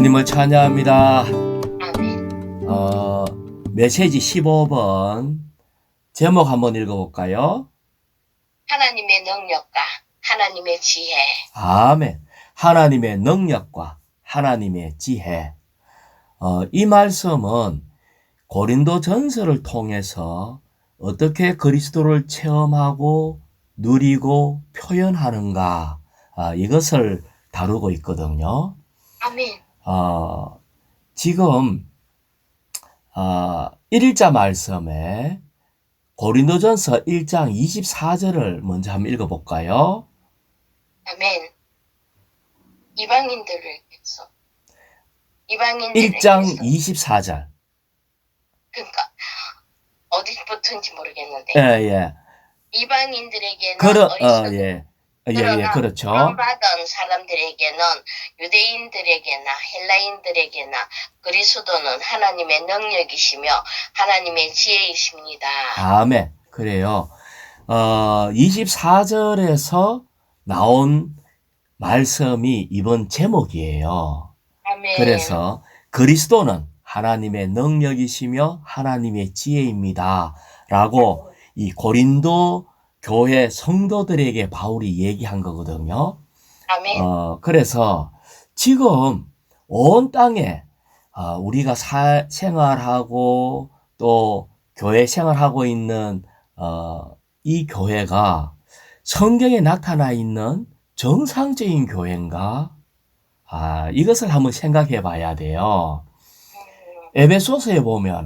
주님을 찬양합니다. 아멘. 메시지 15번 제목 한번 읽어볼까요? 하나님의 능력과 하나님의 지혜. 아멘. 하나님의 능력과 하나님의 지혜. 이 말씀은 고린도 전서를 통해서 어떻게 그리스도를 체험하고 누리고 표현하는가, 이것을 다루고 있거든요. 아멘. 지금 1자 말씀에 고린도전서 1장 24절을 먼저 한번 읽어볼까요? 아멘. 이방인들에게서 1장 24절. 그러니까 어디부터인지 모르겠는데 예. 이방인들에게는 예, 그렇죠. 구원받은 사람들에게는 유대인들에게나 헬라인들에게나 그리스도는 하나님의 능력이시며 하나님의 지혜이십니다. 아멘. 그래요. 24절에서 나온 말씀이 이번 제목이에요. 아멘. 그래서 그리스도는 하나님의 능력이시며 하나님의 지혜입니다. 라고 이 고린도 교회 성도들에게 바울이 얘기한 거거든요. 아멘. 그래서 지금 온 땅에 우리가 생활하고 또 교회 생활하고 있는 이 교회가 성경에 나타나 있는 정상적인 교회인가? 이것을 한번 생각해 봐야 돼요. 에베소서에 보면은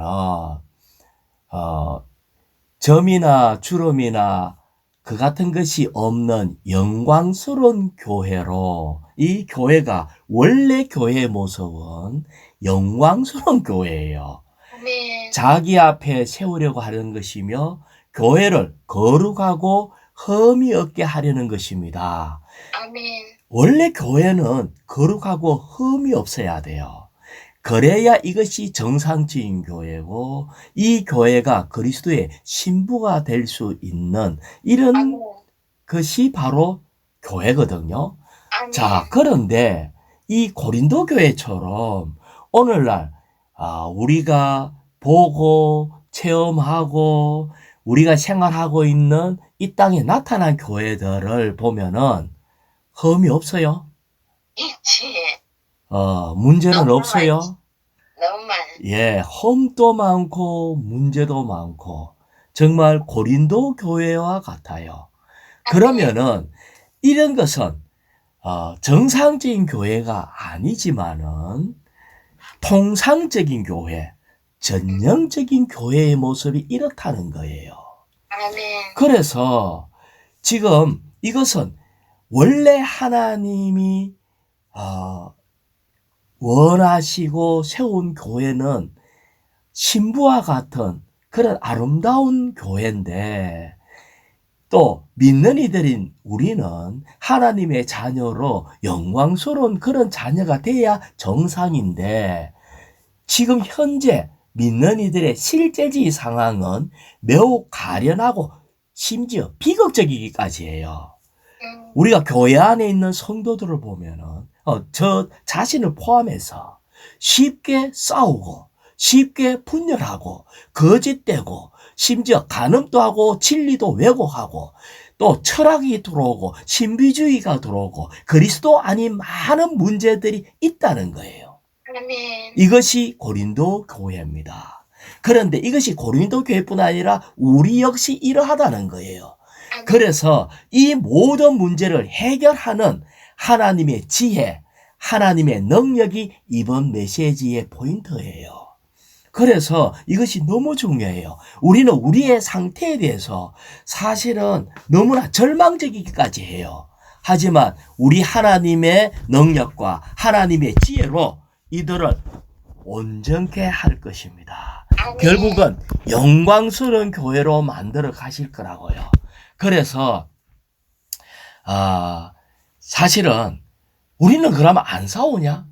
점이나 주름이나 그 같은 것이 없는 영광스러운 교회로, 이 교회가 원래 교회의 모습은 영광스러운 교회예요. 아멘. 자기 앞에 세우려고 하는 것이며 교회를 거룩하고 흠이 없게 하려는 것입니다. 아멘. 원래 교회는 거룩하고 흠이 없어야 돼요. 그래야 이것이 정상적인 교회고 이 교회가 그리스도의 신부가 될 수 있는 이런 아멘. 것이 바로 교회거든요. 아멘. 자, 그런데 이 고린도 교회처럼 오늘날 우리가 보고 체험하고 우리가 생활하고 있는 이 땅에 나타난 교회들을 보면은 흠이 없어요. 있지. 문제는 너무 없어요. 너무 많아. 예, 험도 많고 문제도 많고 정말 고린도 교회와 같아요. 그러면은 이런 것은 정상적인 교회가 아니지만은 통상적인 교회, 전형적인 교회의 모습이 이렇다는 거예요. 아멘. 그래서 지금 이것은 원래 하나님이 원하시고 세운 교회는 신부와 같은 그런 아름다운 교회인데 또 믿는 이들인 우리는 하나님의 자녀로 영광스러운 그런 자녀가 돼야 정상인데 지금 현재 믿는 이들의 실제적인 상황은 매우 가련하고 심지어 비극적이기까지 해요. 우리가 교회 안에 있는 성도들을 보면은 저 자신을 포함해서 쉽게 싸우고 쉽게 분열하고 거짓되고 심지어 간음도 하고 진리도 왜곡하고 또 철학이 들어오고 신비주의가 들어오고 그리스도 아닌 많은 문제들이 있다는 거예요. 아멘. 이것이 고린도 교회입니다. 그런데 이것이 고린도 교회뿐 아니라 우리 역시 이러하다는 거예요. 그래서 이 모든 문제를 해결하는 하나님의 지혜, 하나님의 능력이 이번 메시지의 포인트예요. 그래서 이것이 너무 중요해요. 우리는 우리의 상태에 대해서 사실은 너무나 절망적이기까지 해요. 하지만 우리 하나님의 능력과 하나님의 지혜로 이들을 온전케 할 것입니다. 결국은 영광스러운 교회로 만들어 가실 거라고요. 그래서 사실은 우리는 그러면 안 싸우냐?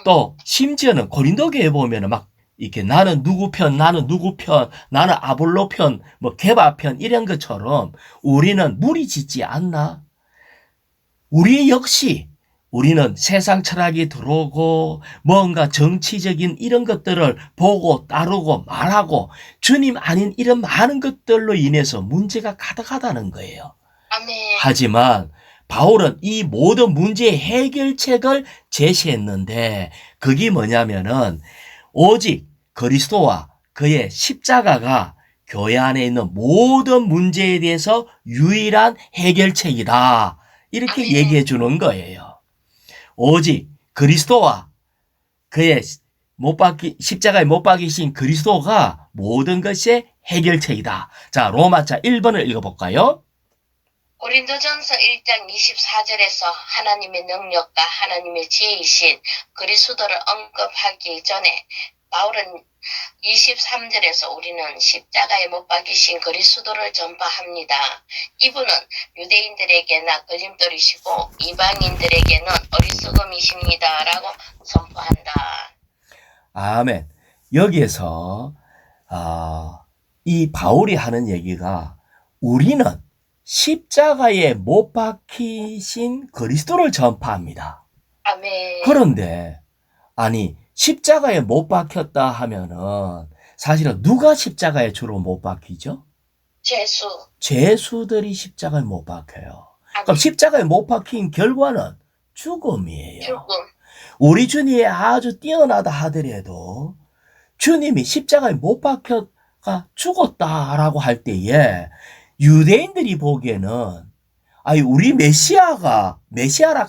또 심지어는 고린도 교회 보면은 막 이렇게 나는 누구 편, 나는 아볼로 편, 뭐 게바 편 이런 것처럼 우리는 무리 짓지 않나? 우리 역시 우리는 세상 철학이 들어오고 뭔가 정치적인 이런 것들을 보고 따르고 말하고 주님 아닌 이런 많은 것들로 인해서 문제가 가득하다는 거예요. 아멘. 하지만 바울은 이 모든 문제의 해결책을 제시했는데 그게 뭐냐면은 오직 그리스도와 그의 십자가가 교회 안에 있는 모든 문제에 대해서 유일한 해결책이다. 이렇게 아멘. 얘기해 주는 거예요. 오직 그리스도와 그의 십자가에 못 박이신 그리스도가 모든 것의 해결책이다. 자, 로마차 1번을 읽어볼까요? 고린도전서 1장 24절에서 하나님의 능력과 하나님의 지혜이신 그리스도를 언급하기 전에 바울은 23절에서 우리는 십자가에 못 박이신 그리스도를 전파합니다. 이분은 유대인들에게나 걸림돌이시고 이방인들에게는 어리석음이십니다. 라고 선포한다. 아멘. 여기에서 이 바울이 하는 얘기가 우리는 십자가에 못 박히신 그리스도를 전파합니다. 아멘. 그런데 아니 십자가에 못 박혔다 하면은 사실은 누가 십자가에 주로 못 박히죠? 죄수. 죄수들이 십자가에 못 박혀요. 그럼 아멘. 십자가에 못 박힌 결과는 죽음이에요. 죽음. 우리 주님이 아주 뛰어나다 하더라도 주님이 십자가에 못 박혀가 죽었다라고 할 때에 유대인들이 보기에는 아니 우리 메시아라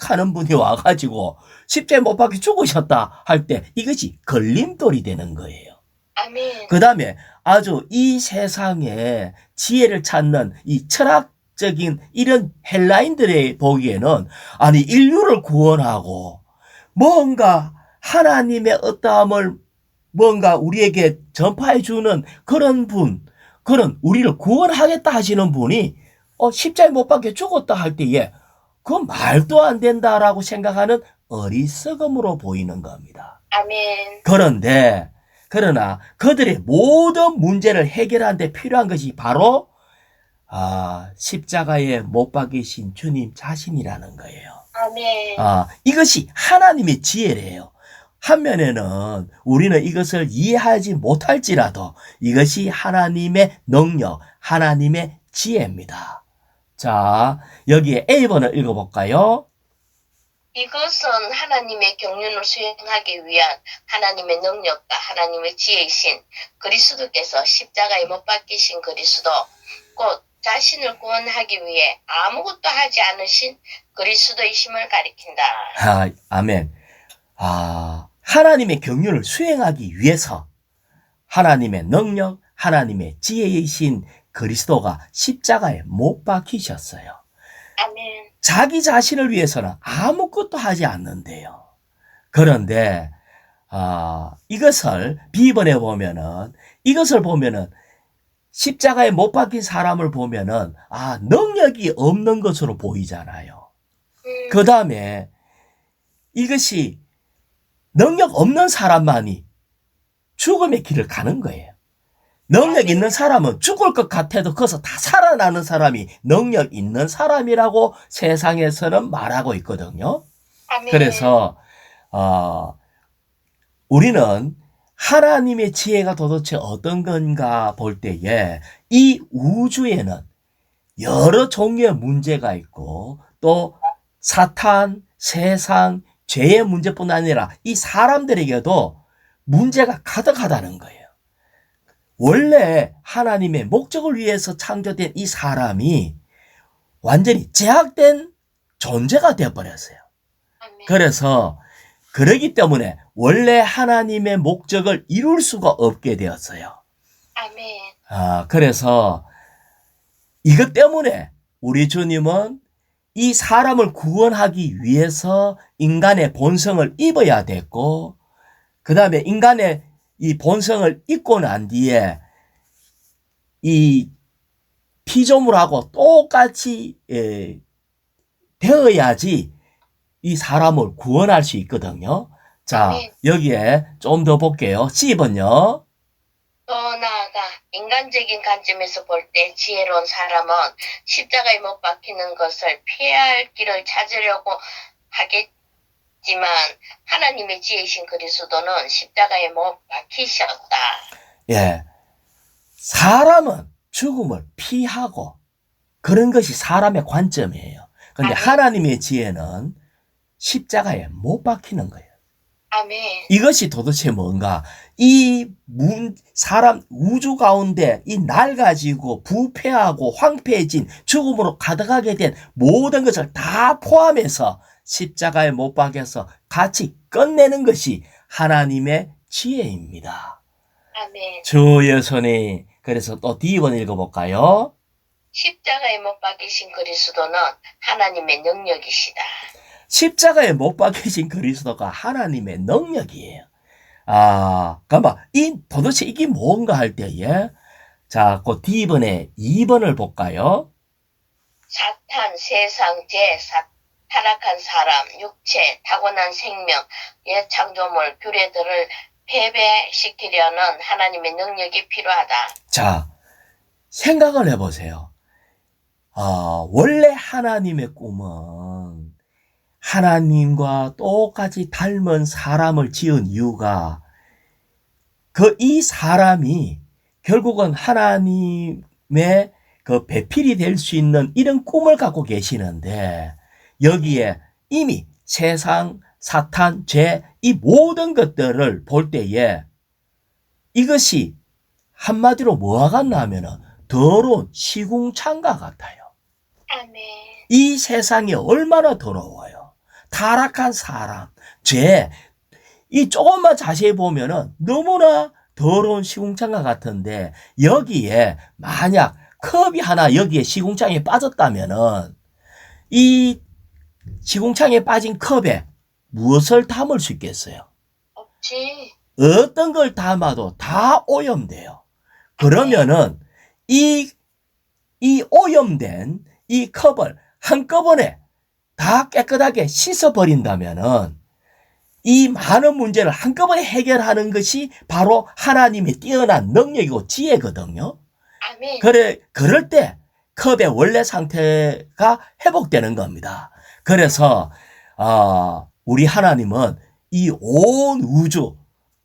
하는 분이 와가지고 십자가에 못 박혀 죽으셨다 할 때 이것이 걸림돌이 되는 거예요. 아멘. 그 다음에 아주 이 세상에 지혜를 찾는 이 철학적인 이런 헬라인들의 보기에는 아니 인류를 구원하고 뭔가 하나님의 어떠함을 뭔가 우리에게 전파해 주는 그런 분, 그런 우리를 구원하겠다 하시는 분이 십자가에 못 박혀 죽었다 할 때에 그건 말도 안 된다라고 생각하는 어리석음으로 보이는 겁니다. 아멘. 그러나 그들의 모든 문제를 해결하는 데 필요한 것이 바로 십자가에 못 박이신 주님 자신이라는 거예요. 아멘. 이것이 하나님의 지혜래요. 한면에는 우리는 이것을 이해하지 못할지라도 이것이 하나님의 능력, 하나님의 지혜입니다. 자, 여기에 A번을 읽어볼까요? 이것은 하나님의 경륜을 수행하기 위한 하나님의 능력과 하나님의 지혜이신 그리스도께서 십자가에 못 박히신 그리스도, 곧 자신을 구원하기 위해 아무것도 하지 않으신 그리스도이심을 가리킨다. 아멘. 하나님의 경륜을 수행하기 위해서 하나님의 능력, 하나님의 지혜이신 그리스도가 십자가에 못 박히셨어요. 아멘. 자기 자신을 위해서는 아무것도 하지 않는데요. 그런데 이것을 비번에 보면은 십자가에 못 박힌 사람을 보면은 능력이 없는 것으로 보이잖아요. 그 다음에 이것이 능력 없는 사람만이 죽음의 길을 가는 거예요. 능력 있는 사람은 죽을 것 같아도 거기서 다 살아나는 사람이 능력 있는 사람이라고 세상에서는 말하고 있거든요. 아멘. 그래서 우리는 하나님의 지혜가 도대체 어떤 건가 볼 때에 이 우주에는 여러 종류의 문제가 있고 또 사탄, 세상, 죄의 문제뿐 아니라 이 사람들에게도 문제가 가득하다는 거예요. 원래 하나님의 목적을 위해서 창조된 이 사람이 완전히 제약된 존재가 되어버렸어요. 아멘. 그래서 그러기 때문에 원래 하나님의 목적을 이룰 수가 없게 되었어요. 아멘. 그래서 이것 때문에 우리 주님은 이 사람을 구원하기 위해서 인간의 본성을 입어야 됐고, 그 다음에 인간의 이 본성을 입고 난 뒤에 이 피조물하고 똑같이 되어야지 이 사람을 구원할 수 있거든요. 자, 여기에 좀 더 볼게요. C번요. 더 나아가 인간적인 관점에서 볼 때 지혜로운 사람은 십자가에 못 박히는 것을 피해야 할 길을 찾으려고 있지만 하나님의 지혜이신 그리스도는 십자가에 못 박히셨다. 예. 사람은 죽음을 피하고 그런 것이 사람의 관점이에요. 근데 아멘. 하나님의 지혜는 십자가에 못 박히는 거예요. 아멘. 이것이 도대체 뭔가? 사람 우주 가운데 이 낡아지고 부패하고 황폐해진 죽음으로 가득하게 된 모든 것을 다 포함해서 십자가에 못 박여서 같이 끝내는 것이 하나님의 지혜입니다. 아멘. 주 예수님. 그래서 또 D번 읽어볼까요? 십자가에 못 박히신 그리스도는 하나님의 능력이시다. 십자가에 못 박히신 그리스도가 하나님의 능력이에요. 그러면 도대체 이게 뭔가 할 때에, 자, 그 D번에 2번을 볼까요? 사탄, 세상, 타락한 사람, 육체, 타고난 생명, 옛 창조물, 규례들을 패배시키려는 하나님의 능력이 필요하다. 자, 생각을 해보세요. 원래 하나님의 꿈은 하나님과 똑같이 닮은 사람을 지은 이유가 이 사람이 결국은 하나님의 그 배필이 될 수 있는 이런 꿈을 갖고 계시는데 여기에 이미 세상, 사탄, 죄, 이 모든 것들을 볼 때에 이것이 한마디로 뭐와 같나 하면은 더러운 시궁창과 같아요. 아멘. 이 세상이 얼마나 더러워요. 타락한 사람, 죄, 이 조금만 자세히 보면은 너무나 더러운 시궁창과 같은데 여기에 만약 컵이 하나 여기에 시궁창에 빠졌다면은 이 시궁창에 빠진 컵에 무엇을 담을 수 있겠어요? 없지. 어떤 걸 담아도 다 오염돼요. 그러면은 이 오염된 이 컵을 한꺼번에 다 깨끗하게 씻어버린다면은 이 많은 문제를 한꺼번에 해결하는 것이 바로 하나님의 뛰어난 능력이고 지혜거든요. 아멘. 그럴 때 컵의 원래 상태가 회복되는 겁니다. 그래서 우리 하나님은 이 온 우주,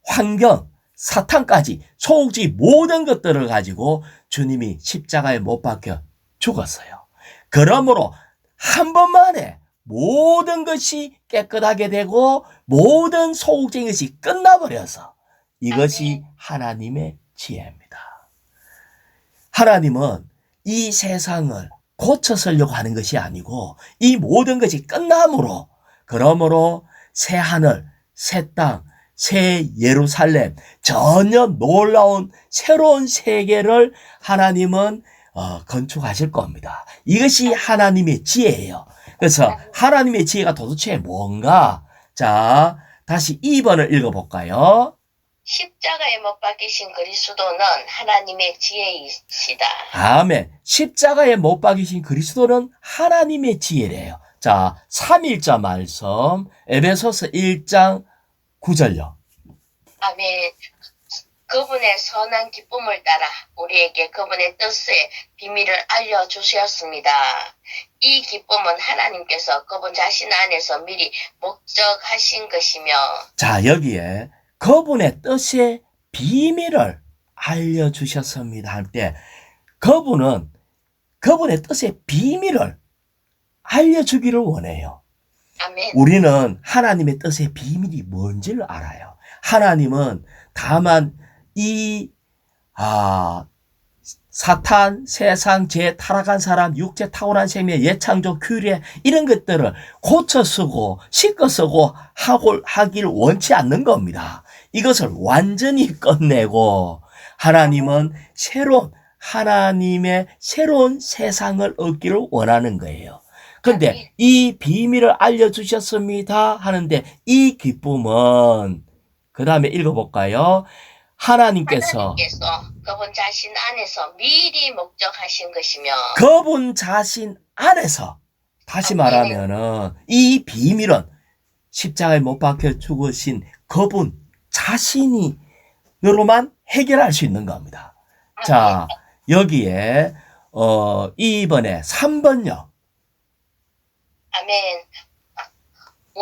환경, 사탄까지 소옥지 모든 것들을 가지고 주님이 십자가에 못 박혀 죽었어요. 그러므로 한 번만에 모든 것이 깨끗하게 되고 모든 소극적인 것이 끝나버려서 이것이 하나님의 지혜입니다. 하나님은 이 세상을 고쳐서려고 하는 것이 아니고 이 모든 것이 끝남으로 그러므로 새 하늘, 새 땅, 새 예루살렘 전혀 놀라운 새로운 세계를 하나님은 건축하실 겁니다. 이것이 하나님의 지혜예요. 그래서 하나님의 지혜가 도대체 뭔가? 자, 다시 2번을 읽어볼까요? 십자가에 못 박히신 그리스도는 하나님의 지혜이시다. 아멘. 십자가에 못 박히신 그리스도는 하나님의 지혜래요. 자, 3일자 말씀 에베소서 1장 9절요. 아멘. 그분의 선한 기쁨을 따라 우리에게 그분의 뜻의 비밀을 알려주셨습니다. 이 기쁨은 하나님께서 그분 자신 안에서 미리 목적하신 것이며 자, 여기에 그분의 뜻의 비밀을 알려주셨습니다 할 때 그분은 그분의 뜻의 비밀을 알려주기를 원해요. 아멘. 우리는 하나님의 뜻의 비밀이 뭔지를 알아요. 하나님은 다만 사탄, 세상, 죄, 타락한 사람, 육체, 타고난 생명, 예창조, 규례 이런 것들을 고쳐 쓰고 씻어 쓰고 하길 원치 않는 겁니다. 이것을 완전히 끝내고 하나님은 하나님의 새로운 세상을 얻기를 원하는 거예요. 그런데 이 비밀을 알려주셨습니다 하는데 이 기쁨은 그 다음에 읽어볼까요? 하나님께서 그분 자신 안에서 미리 목적하신 것이며 그분 자신 안에서 다시 말하면은 이 비밀은 십자가에 못 박혀 죽으신 그분 자신으로만 해결할 수 있는 겁니다. 자, 여기에 2번에 3번요. 아멘.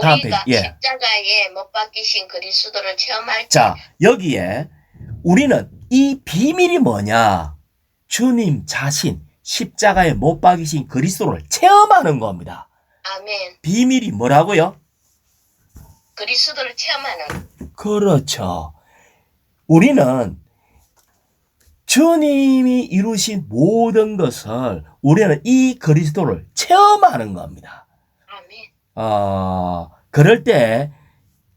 다음 우리가 페이지. 예. 십자가에 못 박히신 그리스도를 체험할 때 자, 여기에 우리는 이 비밀이 뭐냐? 주님 자신 십자가에 못 박이신 그리스도를 체험하는 겁니다. 아멘. 비밀이 뭐라고요? 그리스도를 체험하는. 그렇죠. 우리는 주님이 이루신 모든 것을 우리는 이 그리스도를 체험하는 겁니다. 아멘. 그럴 때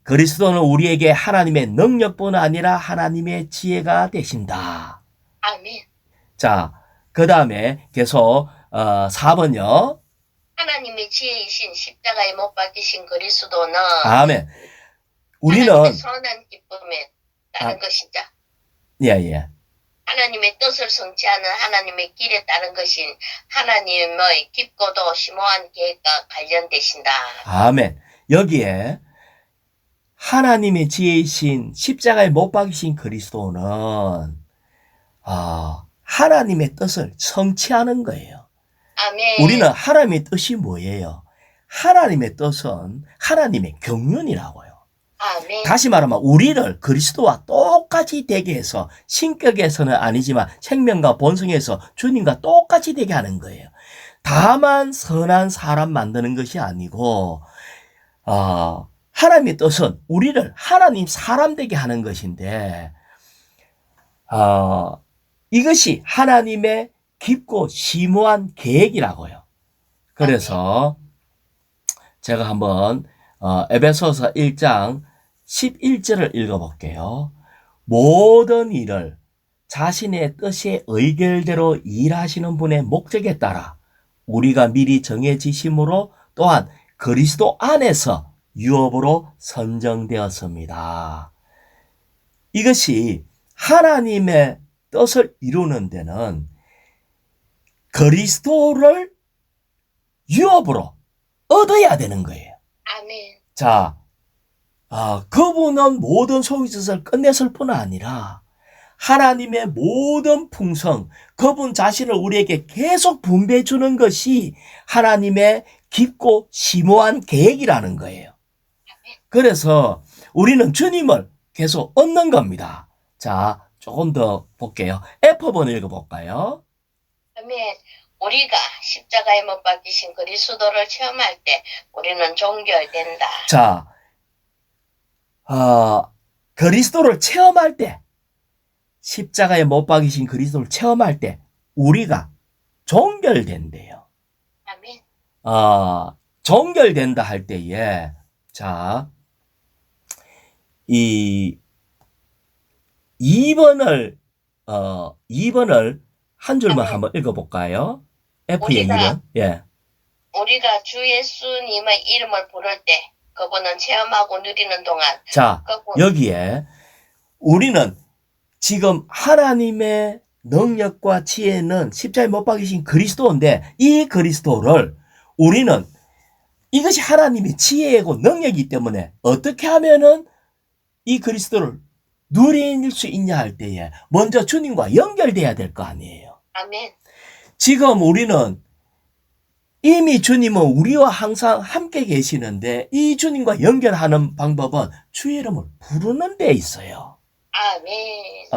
그리스도는 우리에게 하나님의 능력뿐 아니라 하나님의 지혜가 되신다. 아멘. 자, 그 다음에 계속 4번요. 하나님의 지혜이신 십자가에 못 박히신 그리스도는 아멘. 우리는 하나님의 선한 기쁨에 따른 것이죠. 예. 하나님의 뜻을 성취하는 하나님의 길에 따른 것인 하나님의 깊고도 심오한 계획과 관련되신다. 아멘. 여기에 하나님의 지혜이신 십자가에 못 박이신 그리스도는 하나님의 뜻을 성취하는 거예요. 아멘. 우리는 하나님의 뜻이 뭐예요? 하나님의 뜻은 하나님의 경륜이라고요. 아멘. 다시 말하면 우리를 그리스도와 똑같이 되게 해서 신격에서는 아니지만 생명과 본성에서 주님과 똑같이 되게 하는 거예요. 다만 선한 사람 만드는 것이 아니고 하나님의 뜻은 우리를 하나님 사람 되게 하는 것인데 이것이 하나님의 깊고 심오한 계획이라고요. 그래서 제가 한번 에베소서 1장 11절을 읽어볼게요. 모든 일을 자신의 뜻의 의결대로 일하시는 분의 목적에 따라 우리가 미리 정해지심으로 또한 그리스도 안에서 유업으로 선정되었습니다. 이것이 하나님의 뜻을 이루는 데는 그리스도를 유업으로 얻어야 되는 거예요. 아멘. 자, 그분은 모든 소유짓을 끝냈을 뿐 아니라 하나님의 모든 풍성, 그분 자신을 우리에게 계속 분배해 주는 것이 하나님의 깊고 심오한 계획이라는 거예요. 그래서 우리는 주님을 계속 얻는 겁니다. 자, 조금 더 볼게요. F번 읽어볼까요? 아멘. 우리가 십자가에 못 박히신 그리스도를 체험할 때 우리는 종결된다. 자, 그리스도를 체험할 때, 십자가에 못 박이신 그리스도를 체험할 때 우리가 종결된대요. 아멘. 종결된다 할 때에 자, 이 2번을 한 줄만 아멘. 한번 읽어볼까요? F의 우리가- 2번. 예. 우리가 주 예수님의 이름을 부를 때 그분은 체험하고 누리는 동안 자, 그분 여기에 우리는 지금 하나님의 능력과 지혜는 십자가에 못 박이신 그리스도인데 이 그리스도를 우리는 이것이 하나님의 지혜이고 능력이기 때문에 어떻게 하면은 이 그리스도를 누릴 수 있냐 할 때에 먼저 주님과 연결돼야 될 거 아니에요. 아멘. 지금 우리는 이미 주님은 우리와 항상 함께 계시는데 이 주님과 연결하는 방법은 주의 이름을 부르는 데 있어요. 아멘.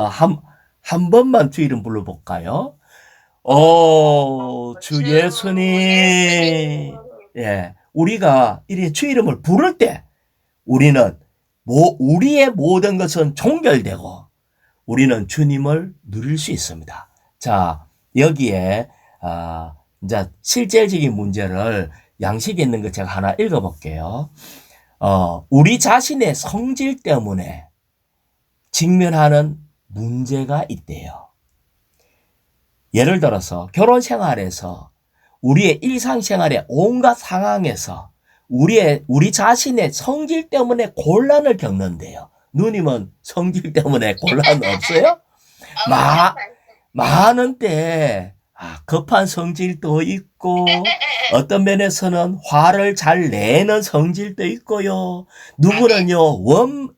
한 번만 주 이름 불러볼까요? 주 예수님. 예. 우리가 이렇게 주 이름을 부를 때 우리는 우리의 모든 것은 종결되고 우리는 주님을 누릴 수 있습니다. 자, 여기에, 이제 실제적인 문제를 양식이 있는 거 제가 하나 읽어볼게요. 우리 자신의 성질 때문에 직면하는 문제가 있대요. 예를 들어서 결혼 생활에서 우리의 일상생활의 온갖 상황에서 우리 자신의 성질 때문에 곤란을 겪는데요. 누님은 성질 때문에 곤란 없어요? 많은 때 급한 성질도 있고 어떤 면에서는 화를 잘 내는 성질도 있고요. 누구는요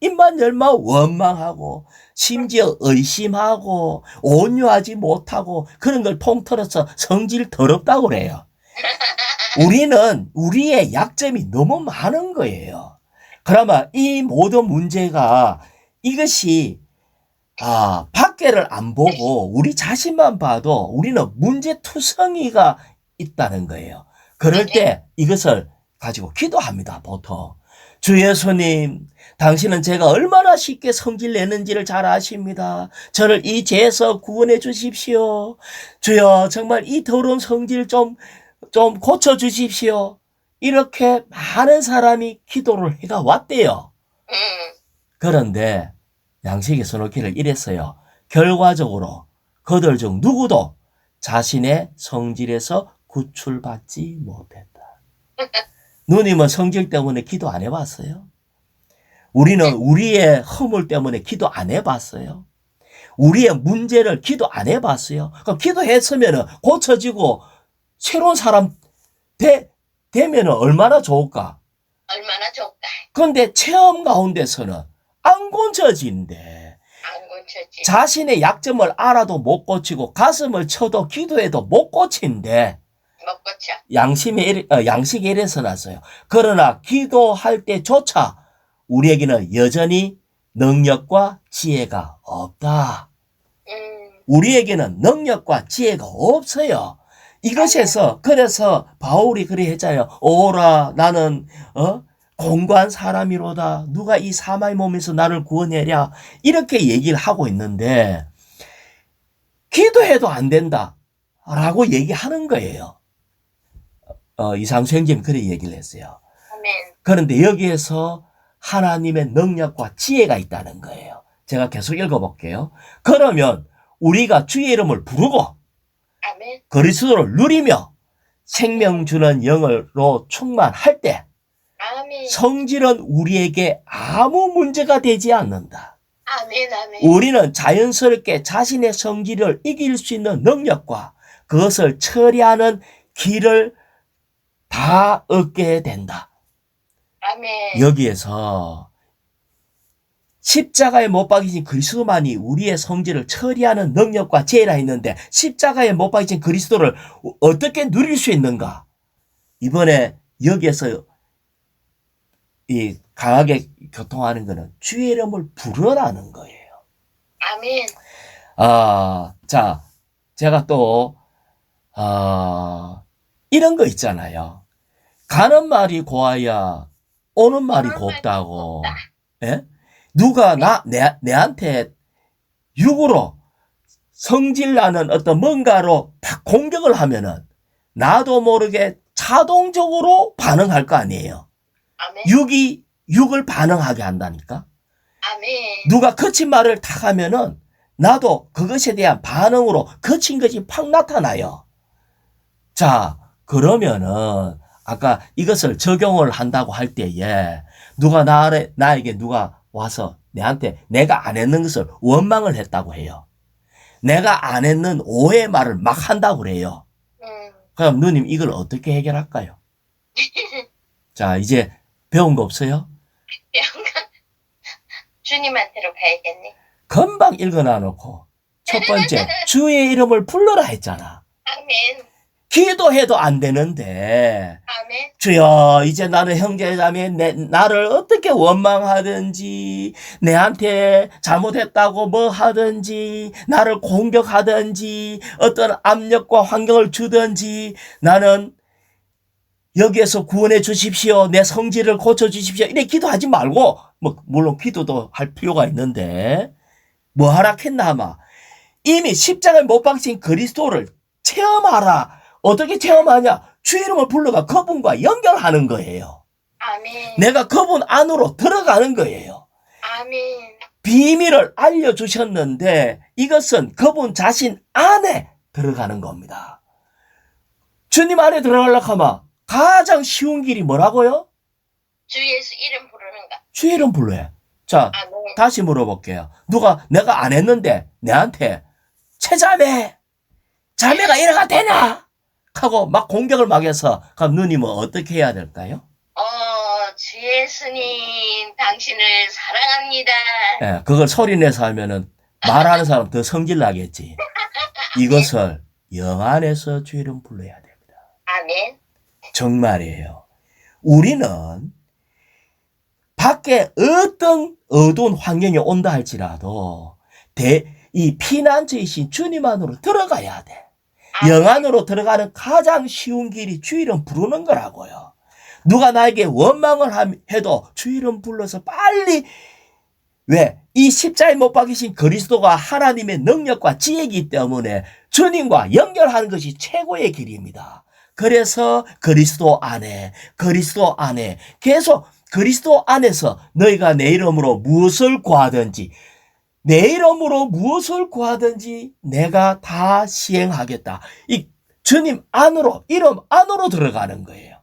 입만 열면 원망하고 심지어 의심하고 온유하지 못하고 그런 걸 통틀어서 성질 더럽다고 그래요. 우리는 우리의 약점이 너무 많은 거예요. 그러면 이 모든 문제가 이것이 밖에를 안 보고 우리 자신만 봐도 우리는 문제투성이가 있다는 거예요. 그럴 때 이것을 가지고 기도합니다, 보통. 주 예수님, 당신은 제가 얼마나 쉽게 성질 내는지를 잘 아십니다. 저를 이 죄에서 구원해 주십시오. 주여, 정말 이 더러운 성질 좀 고쳐 주십시오. 이렇게 많은 사람이 기도를 해가 왔대요. 그런데 양식의 선호기를 이랬어요. 결과적으로 그들 중 누구도 자신의 성질에서 구출받지 못했다. 누님은 성질 때문에 기도 안 해봤어요? 우리는 우리의 허물 때문에 기도 안 해봤어요? 우리의 문제를 기도 안 해봤어요? 그럼 기도했으면 고쳐지고 새로운 사람 되면 얼마나 좋을까? 얼마나 좋을까? 그런데 체험 가운데서는 안 고쳐진대. 안 고쳐지. 자신의 약점을 알아도 못 고치고 가슴을 쳐도 기도해도 못 고친대. 못 고쳐. 양식에 이래서 났어요. 그러나 기도할 때조차 우리에게는 여전히 능력과 지혜가 없다. 우리에게는 능력과 지혜가 없어요. 이것에서 그래서 바울이 그래 했잖아요. 오라 나는 공고한 사람이로다. 누가 이 사마의 몸에서 나를 구원해랴. 이렇게 얘기를 하고 있는데 기도해도 안 된다 라고 얘기하는 거예요. 이상수 형제는 그렇게 얘기를 했어요. 아멘. 그런데 여기에서 하나님의 능력과 지혜가 있다는 거예요. 제가 계속 읽어볼게요. 그러면 우리가 주의 이름을 부르고 아멘. 그리스도를 누리며 생명 주는 영으로 충만할 때 아멘. 성질은 우리에게 아무 문제가 되지 않는다. 아멘. 아멘. 우리는 자연스럽게 자신의 성질을 이길 수 있는 능력과 그것을 처리하는 길을 다 얻게 된다. 아멘. 여기에서 십자가에 못 박이신 그리스도만이 우리의 성질을 처리하는 능력과 지혜라 했는데 십자가에 못 박이신 그리스도를 어떻게 누릴 수 있는가? 이번에 여기에서 이 강하게 교통하는 것은 주의 이름을 부르라는 거예요. 아멘. 자, 제가 또 이런 거 있잖아요. 가는 말이 고와야 오는 말이 곱다고. 예? 누가 내한테 육으로 성질나는 어떤 뭔가로 팍 공격을 하면은 나도 모르게 자동적으로 반응할 거 아니에요. 아멘. 육을 반응하게 한다니까. 아멘. 누가 거친 말을 탁 하면은 나도 그것에 대한 반응으로 거친 것이 팍 나타나요. 자, 그러면은 아까 이것을 적용을 한다고 할 때에 누가 나에게 누가 와서 내한테 내가 안 했는 것을 원망을 했다고 해요. 내가 안 했는 오해 말을 막 한다고 그래요. 그럼 누님 이걸 어떻게 해결할까요? 자, 이제 배운 거 없어요? 주님한테로 가야겠네. 금방 읽어놔 놓고 첫 번째 주의 이름을 불러라 했잖아. 아멘. 기도해도 안 되는데 아멘. 주여 이제 나는 형제자매 나를 어떻게 원망하든지 내한테 잘못했다고 뭐 하든지 나를 공격하든지 어떤 압력과 환경을 주든지 나는 여기에서 구원해 주십시오. 내 성질을 고쳐 주십시오. 이렇게 기도하지 말고 뭐 물론 기도도 할 필요가 있는데 뭐 하라 했나 아마 이미 십자가에 못 박힌 그리스도를 체험하라. 어떻게 체험하냐? 주의 이름을 불러가 그분과 연결하는 거예요. 아멘. 내가 그분 안으로 들어가는 거예요. 아멘. 비밀을 알려주셨는데 이것은 그분 자신 안에 들어가는 겁니다. 주님 안에 들어가려고 하면 가장 쉬운 길이 뭐라고요? 주 예수 이름 부르는가? 주의 이름 불러요. 자, 아멘. 다시 물어볼게요. 내가 안 했는데 내한테 최자매, 자매가 이래가 되나? 하고 막 공격을 막 해서 그럼 누님은 어떻게 해야 될까요? 주 예수님 당신을 사랑합니다. 예, 그걸 소리내서 하면은 말하는 사람 더 성질 나겠지. 이것을 영 안에서 주의 이름 불러야 됩니다. 아멘. 정말이에요. 우리는 밖에 어떤 어두운 환경이 온다 할지라도 이 피난처이신 주님 안으로 들어가야 돼. 영 안으로 들어가는 가장 쉬운 길이 주 이름 부르는 거라고요. 누가 나에게 원망을 해도 주 이름 불러서 빨리 왜? 이 십자가에 못 박히신 그리스도가 하나님의 능력과 지혜이기 때문에 주님과 연결하는 것이 최고의 길입니다. 그래서 그리스도 안에 계속 그리스도 안에서 너희가 내 이름으로 무엇을 구하든지 내 이름으로 무엇을 구하든지 내가 다 시행하겠다. 이 주님 안으로, 이름 안으로 들어가는 거예요.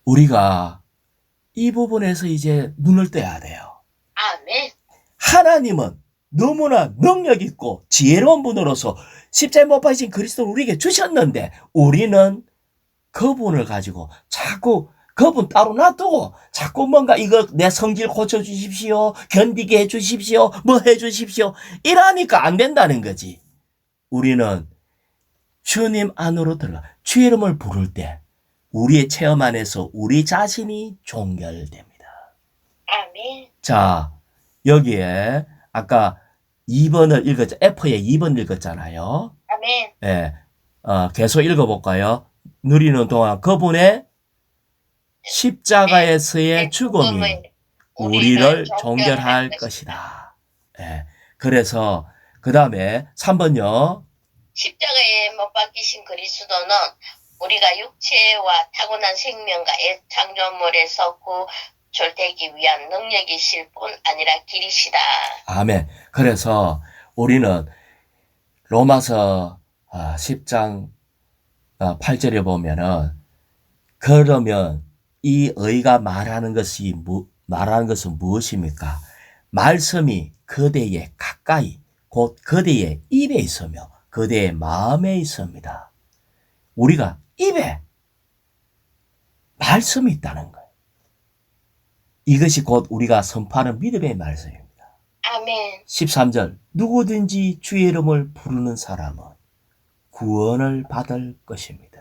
우리가 이 부분에서 이제 눈을 떼야 돼요. 아멘. 하나님은 너무나 능력 있고 지혜로운 분으로서 십자가에 못 박히신 그리스도를 우리에게 주셨는데 우리는 그분을 가지고 자꾸 그분 따로 놔두고 자꾸 뭔가 이거 내 성질 고쳐주십시오. 견디게 해주십시오. 뭐 해주십시오. 이러니까 안 된다는 거지. 우리는 주님 안으로 들어가 주 이름을 부를 때 우리의 체험 안에서 우리 자신이 종결됩니다. 아멘. 자, 여기에 아까 2번을 읽었죠. F에 2번 읽었잖아요. 아멘. 예, 계속 읽어볼까요? 누리는 동안 그분의 십자가에서의 죽음이 우리를 종결할 것이다. 예, 그래서 그 다음에 3번요. 십자가에 못 박히신 그리스도는 우리가 육체와 타고난 생명과 애창조물에서 구출되기 위한 능력이실 뿐 아니라 길이시다. 아멘. 그래서 우리는 로마서 10장 8절에 보면은 그러면 이 의가 말하는 것은 무엇입니까? 말씀이 그대의 가까이 곧 그대의 입에 있으며 그대의 마음에 있습니다. 우리가 입에 말씀이 있다는 거예요. 이것이 곧 우리가 선포하는 믿음의 말씀입니다. 아멘. 13절 누구든지 주의 이름을 부르는 사람은 구원을 받을 것입니다.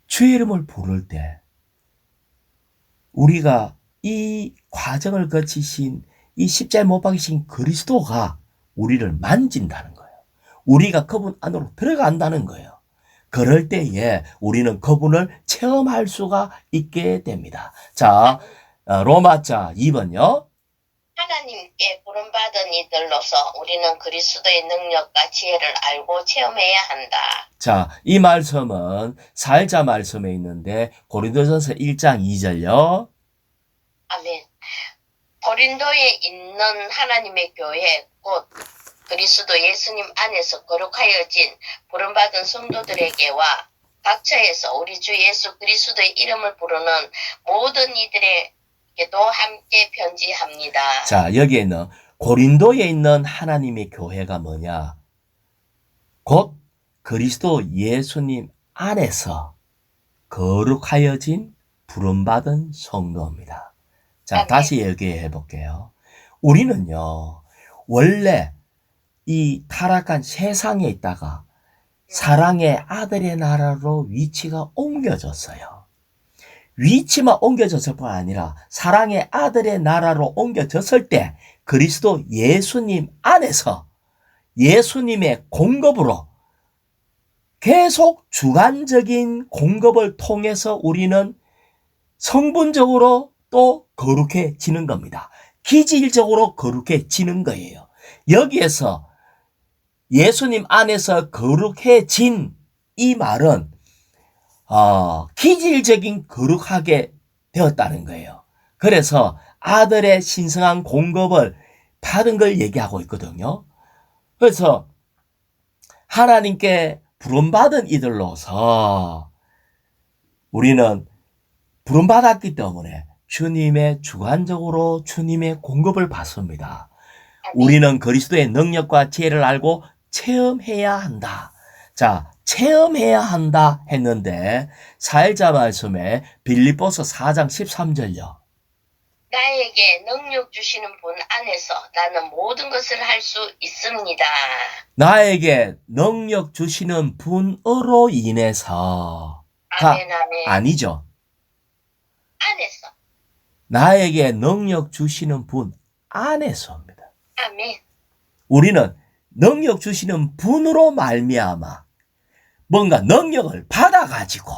주의 이름을 부를 때 우리가 이 과정을 거치신 이 십자가에 못 박히신 그리스도가 우리를 만진다는 거예요. 우리가 그분 안으로 들어간다는 거예요. 그럴 때에 우리는 그분을 체험할 수가 있게 됩니다. 자, 로마자 2번요. 하나님께 부름받은 이들로서 우리는 그리스도의 능력과 지혜를 알고 체험해야 한다. 자, 이 말씀은 사일자 말씀에 있는데 고린도전서 1장 2절요. 아멘. 고린도에 있는 하나님의 교회 곧 그리스도 예수님 안에서 거룩하여진 부름받은 성도들에게와 각처에서 우리 주 예수 그리스도의 이름을 부르는 모든 이들에게도 함께 편지합니다. 자, 여기에는 고린도에 있는 하나님의 교회가 뭐냐? 곧 그리스도 예수님 안에서 거룩하여진 부름받은 성도입니다. 자, 다시 얘기해 볼게요. 우리는요, 원래 이 타락한 세상에 있다가 사랑의 아들의 나라로 위치가 옮겨졌어요. 위치만 옮겨졌을 뿐 아니라 사랑의 아들의 나라로 옮겨졌을 때 그리스도 예수님 안에서 예수님의 공급으로 계속 주관적인 공급을 통해서 우리는 성분적으로 또 거룩해지는 겁니다. 기질적으로 거룩해지는 거예요. 여기에서 예수님 안에서 거룩해진 이 말은 기질적인 거룩하게 되었다는 거예요. 그래서 아들의 신성한 공급을 받은 걸 얘기하고 있거든요. 그래서 하나님께 부름받은 이들로서 우리는 부름받았기 때문에 주님의 주관적으로 주님의 공급을 받습니다. 우리는 그리스도의 능력과 지혜를 알고 체험해야 한다. 자, 체험해야 한다 했는데 사일자 말씀에 빌립보서 4장 13절요. 나에게 능력 주시는 분 안에서 나는 모든 것을 할 수 있습니다. 나에게 능력 주시는 분으로 인해서 가 아멘, 아멘. 아니죠. 안에서. 나에게 능력 주시는 분 안에서입니다. 아멘. 우리는 능력 주시는 분으로 말미암아 뭔가 능력을 받아가지고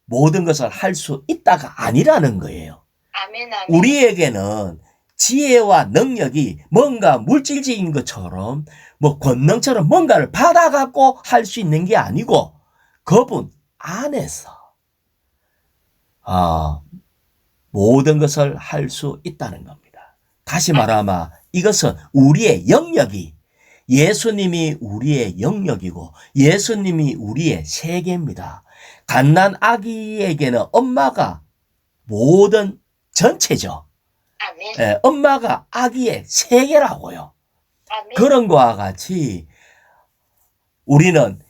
모든 것을 할 수 있다가 아니라는 거예요. 아멘, 아멘. 우리에게는 지혜와 능력이 뭔가 물질적인 것처럼 뭐 권능처럼 뭔가를 받아갖고 할 수 있는 게 아니고 그분 안에서 모든 것을 할 수 있다는 겁니다. 다시 말하면 이것은 우리의 영역이 예수님이 우리의 영역이고 예수님이 우리의 세계입니다. 갓난 아기에게는 엄마가 모든 전체죠. 아멘. 엄마가 아기의 세계라고요. 아멘. 그런 거와 같이 우리는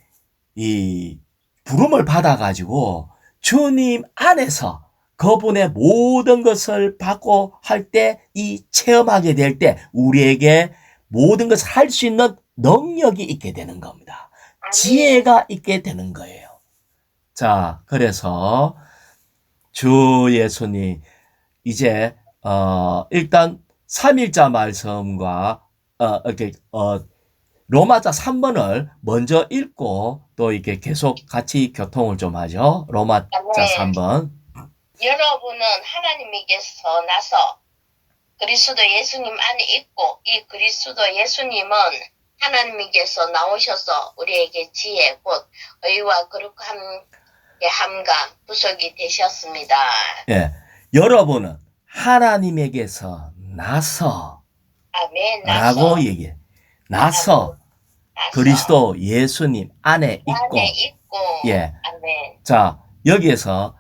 이 부름을 받아가지고 주님 안에서 그분의 모든 것을 받고 할 때 이 체험하게 될 때 우리에게 모든 것을 할 수 있는 능력이 있게 되는 겁니다. 아멘. 지혜가 있게 되는 거예요. 자, 그래서 주 예수님 이제 일단 3일자 말씀과 이렇게 로마자 3번을 먼저 읽고 또 이렇게 계속 같이 교통을 좀 하죠. 로마자 네. 3번. 여러분은 하나님에게서 나서 그리스도 예수님 안에 있고 이 그리스도 예수님은 하나님에게서 나오셔서 우리에게 지혜 곧 의와 거룩함의 함과 구속이 되셨습니다. 예. 여러분은 하나님에게서 나서 아멘. 라고 얘기해. 나서 그리스도 예수님 안에 있고. 안에 있고. 예. 아멘. 자, 여기에서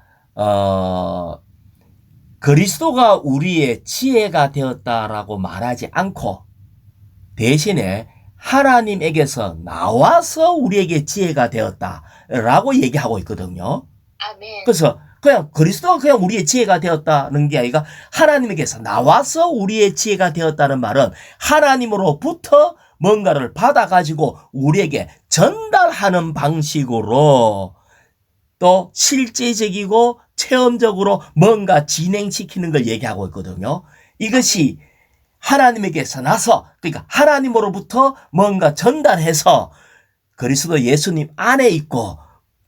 그리스도가 우리의 지혜가 되었다라고 말하지 않고 대신에 하나님에게서 나와서 우리에게 지혜가 되었다라고 얘기하고 있거든요. 아멘. 그래서 그냥 그리스도가 그냥 우리의 지혜가 되었다는 게 아니라 하나님에게서 나와서 우리의 지혜가 되었다는 말은 하나님으로부터 뭔가를 받아가지고 우리에게 전달하는 방식으로 또 실제적이고 체험적으로 뭔가 진행시키는 걸 얘기하고 있거든요. 이것이 하나님에게서 나서 그러니까 하나님으로부터 뭔가 전달해서 그리스도 예수님 안에 있고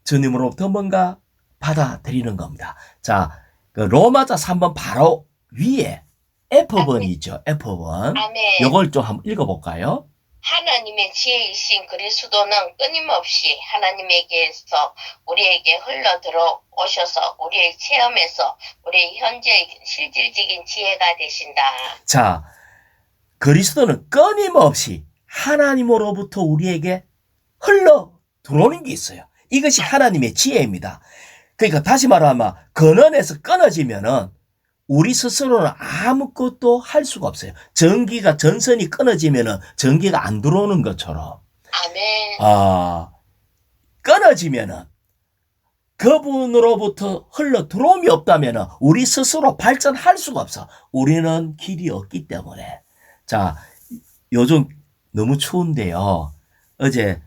주님으로부터 뭔가 받아들이는 겁니다. 자, 그 로마자 3번 바로 위에 F번이 있죠. F번. 아멘. 이걸 좀 한번 읽어볼까요? 하나님의 지혜이신 그리스도는 끊임없이 하나님에게서 우리에게 흘러 들어오셔서 우리의 체험에서 우리의 현재의 실질적인 지혜가 되신다. 자, 그리스도는 끊임없이 하나님으로부터 우리에게 흘러 들어오는 게 있어요. 이것이 하나님의 지혜입니다. 그러니까 다시 말하면 근원에서 끊어지면은 우리 스스로는 아무것도 할 수가 없어요. 전선이 끊어지면은 전기가 안 들어오는 것처럼. 아멘. 끊어지면은 그분으로부터 흘러 들어옴이 없다면은 우리 스스로 발전할 수가 없어. 우리는 길이 없기 때문에. 자, 요즘 너무 추운데요. 어제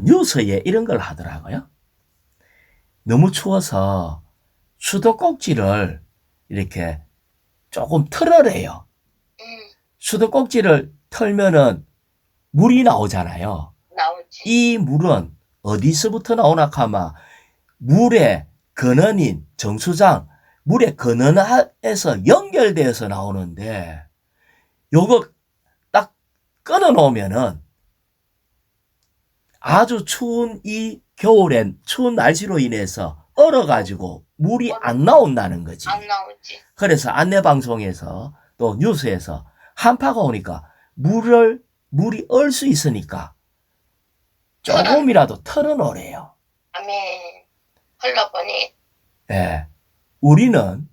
뉴스에 이런 걸 하더라고요. 너무 추워서 수도꼭지를 이렇게 조금 틀어래요. 수도꼭지를 틀면은 물이 나오잖아요. 나오지. 이 물은 어디서부터 나오나 하면 물의 근원인 정수장, 물의 근원에서 연결되어서 나오는데 요거 딱 끊어 놓으면은 아주 추운 이 겨울엔 추운 날씨로 인해서 얼어가지고 물이 안 나온다는 거지. 안 나오지. 그래서 안내방송에서 또 뉴스에서 한파가 오니까 물이 얼 수 있으니까 조금이라도 털어놓으래요. 아멘. 흘러보니. 예. 우리는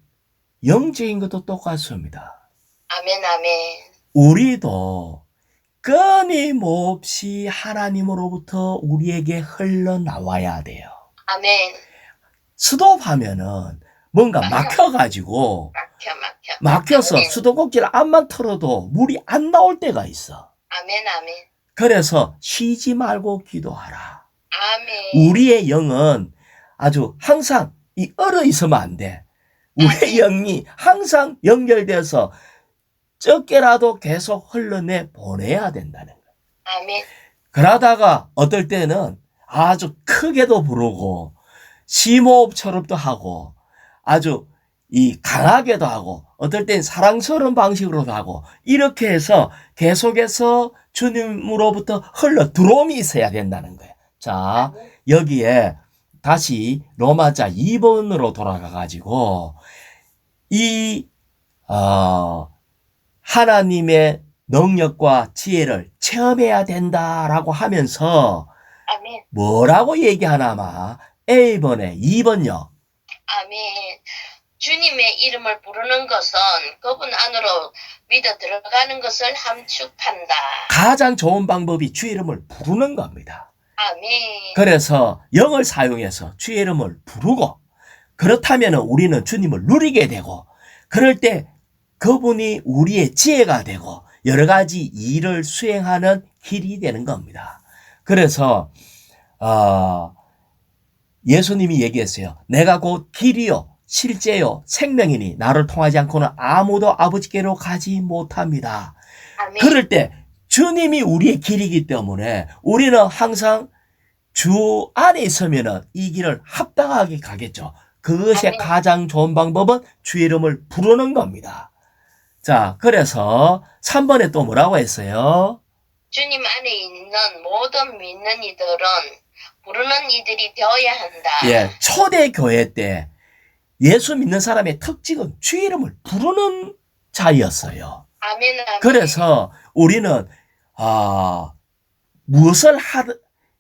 영적인 것도 똑같습니다. 아멘, 아멘. 우리도 끊임없이 하나님으로부터 우리에게 흘러나와야 돼요. 아멘. 스톱하면은 뭔가 막혀가지고 막혀서 아멘. 수도꼭지를 암만 틀어도 물이 안 나올 때가 있어. 아멘, 아멘. 그래서 쉬지 말고 기도하라. 아멘. 우리의 영은 아주 항상 얼어 있으면 안 돼. 우리의 영이 항상 연결돼서 적게라도 계속 흘러내 보내야 된다는 거야. 아멘. 그러다가 어떨 때는 아주 크게도 부르고 심호흡처럼도 하고 아주 강하게도 하고 어떨 땐 사랑스러운 방식으로도 하고 이렇게 해서 계속해서 주님으로부터 흘러 들어옴이 있어야 된다는 거예요. 자, 여기에 다시 로마자 2번으로 돌아가 가지고 하나님의 능력과 지혜를 체험해야 된다라고 하면서 아멘. 뭐라고 얘기하나마 A번에 2번요. 아멘. 주님의 이름을 부르는 것은 그분 안으로 믿어 들어가는 것을 함축한다. 가장 좋은 방법이 주의 이름을 부르는 겁니다. 아멘. 그래서 영을 사용해서 주의 이름을 부르고 그렇다면 우리는 주님을 누리게 되고 그럴 때 그분이 우리의 지혜가 되고 여러 가지 일을 수행하는 길이 되는 겁니다. 그래서 예수님이 얘기했어요. 내가 곧 길이요 실제요 생명이니 나를 통하지 않고는 아무도 아버지께로 가지 못합니다. 아멘. 그럴 때 주님이 우리의 길이기 때문에 우리는 항상 주 안에 있으면 이 길을 합당하게 가겠죠. 그것의 아멘. 가장 좋은 방법은 주의 이름을 부르는 겁니다. 자, 그래서 3번에 또 뭐라고 했어요? 주님 안에 있는 모든 믿는 이들은 부르는 이들이 되어야 한다. 예, 초대교회 때 예수 믿는 사람의 특징은 주의 이름을 부르는 자였어요. 아멘, 아멘. 그래서 우리는 무엇을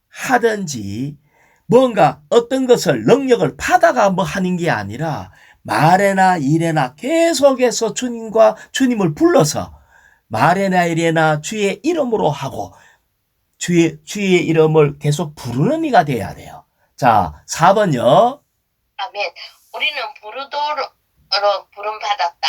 하든지 뭔가 어떤 것을 능력을 받아가 뭐 하는 게 아니라 말에나 일에나 계속해서 주님을 불러서 말에나 일에나 주의 이름으로 하고 주의 이름을 계속 부르는 이가 돼야 돼요. 자, 4번요. 아멘. 우리는 부르도록 부름받았다.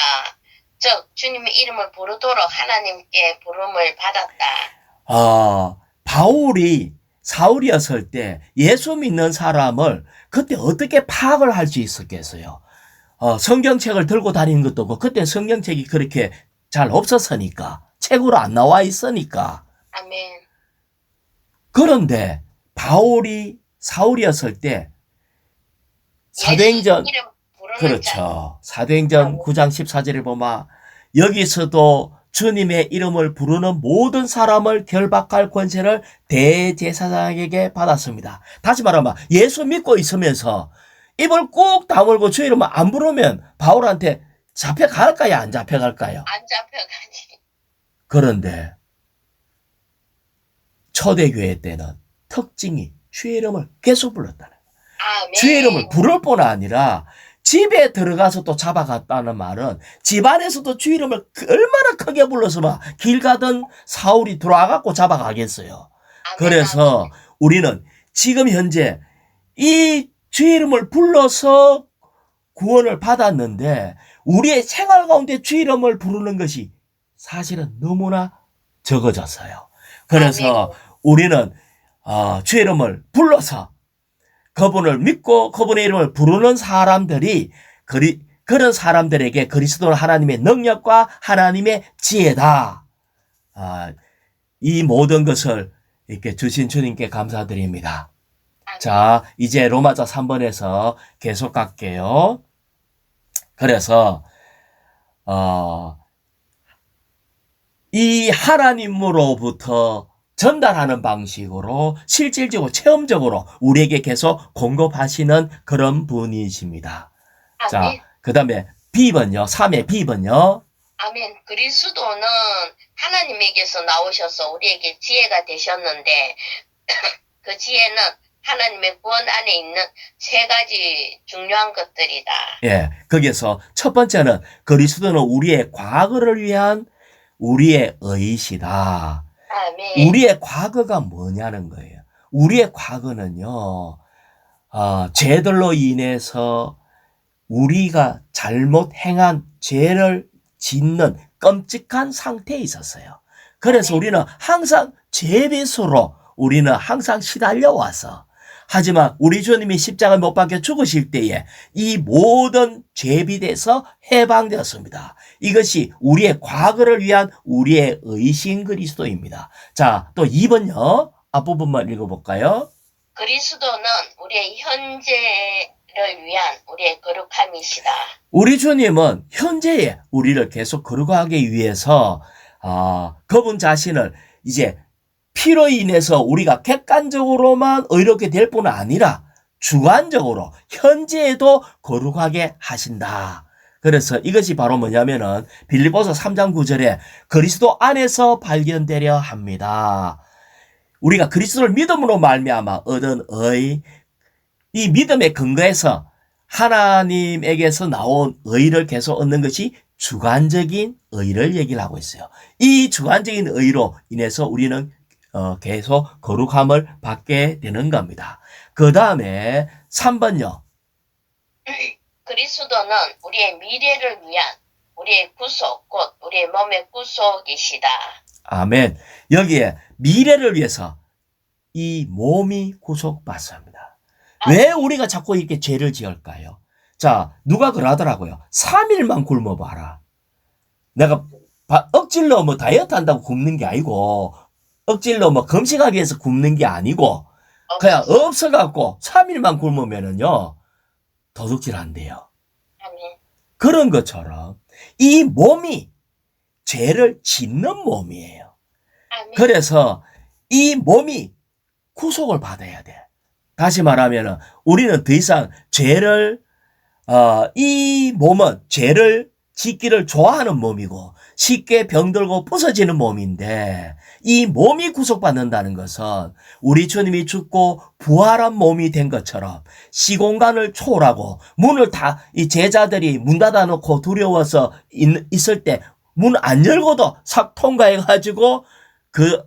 즉 주님의 이름을 부르도록 하나님께 부름을 받았다. 바울이 사울이었을 때 예수 믿는 사람을 그때 어떻게 파악을 할 수 있었겠어요? 성경책을 들고 다니는 것도 없고 그때 성경책이 그렇게 잘 없었으니까 책으로 안 나와 있으니까. 아멘. 그런데 바울이 사울이었을 때 사도행전 예수 이름 부르는 자. 그렇죠. 사도행전 9장 14절에 보면 여기서도 주님의 이름을 부르는 모든 사람을 결박할 권세를 대제사장에게 받았습니다. 다시 말하면 예수 믿고 있으면서 입을 꾹 다물고 주 이름을 안 부르면 바울한테 잡혀갈까요? 안 잡혀갈까요? 안 잡혀가지. 그런데 초대교회 때는 특징이 주의 이름을 계속 불렀다는 거예요. 아멘. 주의 이름을 부를 뿐 아니라 집에 들어가서 또 잡아갔다는 말은 집안에서도 주의 이름을 얼마나 크게 불렀으면 길 가던 사울이 들어와갖고 잡아가겠어요. 아멘, 그래서 아멘. 우리는 지금 현재 이 주의 이름을 불러서 구원을 받았는데 우리의 생활 가운데 주의 이름을 부르는 것이 사실은 너무나 적어졌어요. 그래서 아멘. 우리는 주의 이름을 불러서 그분을 믿고 그분의 이름을 부르는 사람들이 그런 사람들에게 그리스도는 하나님의 능력과 하나님의 지혜다. 이 모든 것을 이렇게 주신 주님께 감사드립니다. 아멘. 자, 이제 로마자 3번에서 계속 갈게요. 그래서 이 하나님으로부터 전달하는 방식으로 실질적으로 체험적으로 우리에게 계속 공급하시는 그런 분이십니다. 자, 아멘. 그 다음에 B번요. 3의 B번요. 아멘. 그리스도는 하나님에게서 나오셔서 우리에게 지혜가 되셨는데 그 지혜는 하나님의 구원 안에 있는 세 가지 중요한 것들이다. 예, 거기에서 첫 번째는 그리스도는 우리의 과거를 위한 우리의 의시다. 아멘. 우리의 과거가 뭐냐는 거예요. 우리의 과거는요, 죄들로 인해서 우리가 잘못 행한 죄를 짓는 끔찍한 상태에 있었어요. 그래서 우리는 항상 죄배수로 우리는 항상 시달려 와서, 하지만 우리 주님이 십자가에 못 박혀 죽으실 때에 이 모든 죄빚에서 해방되었습니다. 이것이 우리의 과거를 위한 우리의 의신 그리스도입니다. 자, 또 2번요. 앞부분만 읽어볼까요? 그리스도는 우리의 현재를 위한 우리의 거룩함이시다. 우리 주님은 현재에 우리를 계속 거룩하기 위해서 그분 자신을 이제 피로 인해서 우리가 객관적으로만 의롭게 될 뿐 아니라 주관적으로 현재에도 거룩하게 하신다. 그래서 이것이 바로 뭐냐면은 빌립보서 3장 9절에 그리스도 안에서 발견되려 합니다. 우리가 그리스도를 믿음으로 말미암아 얻은 의, 이 믿음의 근거에서 하나님에게서 나온 의를 계속 얻는 것이 주관적인 의를 얘기를 하고 있어요. 이 주관적인 의로 인해서 우리는 계속 거룩함을 받게 되는 겁니다. 그 다음에 3번요. 그리스도는 우리의 미래를 위한 우리의 구속, 곧 우리의 몸의 구속이시다. 아멘. 여기에 미래를 위해서 이 몸이 구속받습니다. 왜 우리가 자꾸 이렇게 죄를 지을까요? 자, 누가 그러더라고요. 3일만 굶어봐라. 내가 억질로 뭐 다이어트 한다고 굶는 게 아니고, 억질로 뭐 금식하기 위해서 굶는 게 아니고, 그냥 없어갖고 3일만 굶으면은요, 도둑질 한대요. 아멘. 그런 것처럼 이 몸이 죄를 짓는 몸이에요. 아멘. 그래서 이 몸이 구속을 받아야 돼. 다시 말하면은 우리는 더 이상 죄를 이 몸은 죄를 짓기를 좋아하는 몸이고 쉽게 병들고 부서지는 몸인데, 이 몸이 구속받는다는 것은 우리 주님이 죽고 부활한 몸이 된 것처럼 시공간을 초월하고 문을 이 제자들이 문 닫아놓고 두려워서 있을 때 문 안 열고도 싹 통과해가지고 그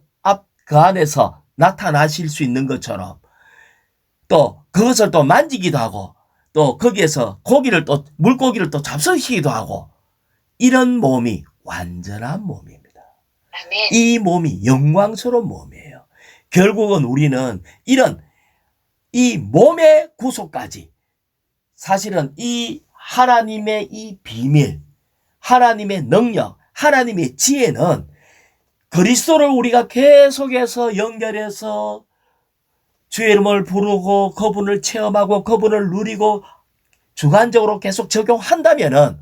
안에서 나타나실 수 있는 것처럼, 또 그것을 또 만지기도 하고 또 거기에서 물고기를 또 잡수시기도 하고, 이런 몸이 완전한 몸입니다. 아멘. 이 몸이 영광스러운 몸이에요. 결국은 우리는 이 몸의 구속까지, 사실은 이 하나님의 이 비밀, 하나님의 능력, 하나님의 지혜는 그리스도를 우리가 계속해서 연결해서 주의 이름을 부르고 그분을 체험하고 그분을 누리고 주관적으로 계속 적용한다면은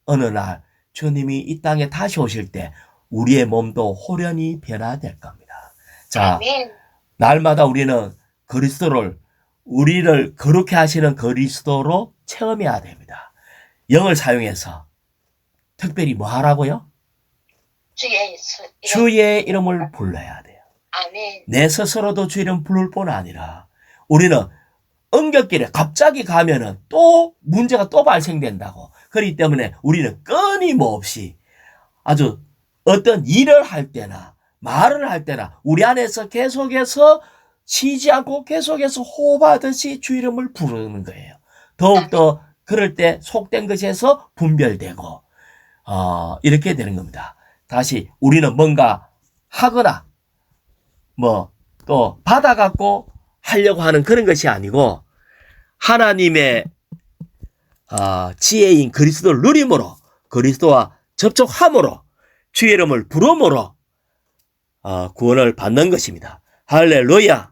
어느 날 주님이 이 땅에 다시 오실 때 우리의 몸도 호련히 변화될 겁니다. 자, 아멘. 날마다 우리는 우리를 거룩해 하시는 그리스도로 체험해야 됩니다. 영을 사용해서 특별히 뭐 하라고요? 주의 이름을 불러야 돼요. 아멘. 내 스스로도 주 이름 부를 뿐 아니라 우리는 엉겹길에 갑자기 가면은 또 문제가 또 발생된다고. 그렇기 때문에 우리는 끊임없이 아주 어떤 일을 할 때나 말을 할 때나 우리 안에서 계속해서 쉬지 않고 계속해서 호흡하듯이 주 이름을 부르는 거예요. 더욱더 그럴 때 속된 것에서 분별되고 이렇게 되는 겁니다. 다시 우리는 뭔가 하거나 뭐 또 받아갖고 하려고 하는 그런 것이 아니고, 하나님의 지혜인 그리스도를 누림으로, 그리스도와 접촉함으로, 주의 이름을 부름으로 구원을 받는 것입니다. 할렐루야.